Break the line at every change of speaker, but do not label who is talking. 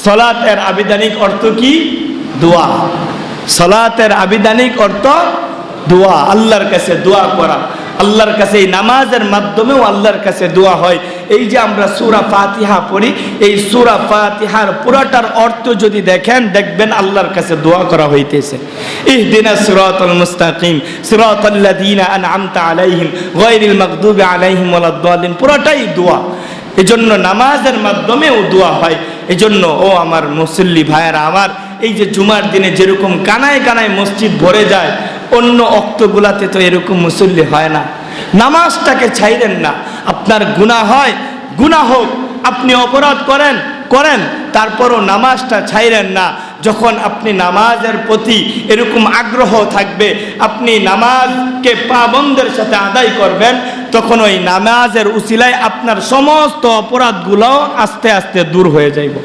সালাতের আবিধানিক অর্থ কি? দোয়া। সালাতের আবিধানিক অর্থ দোয়া, আল্লাহর কাছে দোয়া করা। আল্লাহর কাছে এই নামাজের মাধ্যমেও আল্লাহর কাছে দোয়া হয়। এই যে আমরা সূরা ফাতিহা পড়ি, এই সূরা ফাতিহার পুরোটার অর্থ যদি দেখেন, দেখবেন আল্লাহর কাছে দোয়া করা হইতেছে। ইহদিনাস সিরাতাল মুস্তাকিম সিরাতাল্লাযীনা আন'আমতা আলাইহিম গায়রিল মাগদুবি আলাইহিম ওয়ালাদ-দাল্লিন, পুরোটাই দোয়া। এজন্য নামাজের মাধ্যমেও দোয়া হয়। এজন্য ও আমার মুসল্লি ভাইয়েরা আমার, এই যে জুমার দিনে যেরকম কানায় কানায় মসজিদ ভরে যায়, অন্য ওয়াক্তগুলাতে তো এরকম মুসল্লি হয় না। নামাজটাকে ছাইরেন না। আপনার গুনাহ হয়, গুনাহ হোক, আপনি অপরাধ করেন, তারপরও নামাজটা ছাইরেন না। যখন আপনি নামাজের প্রতি এরকম আগ্রহ থাকবে, আপনি নামাজকে পাবন্দের সাথে আদায় করবেন, তখন ওই নামাজের উসিলায় আপনার সমস্ত অপরাধগুলো আস্তে আস্তে দূর হয়ে যাইব।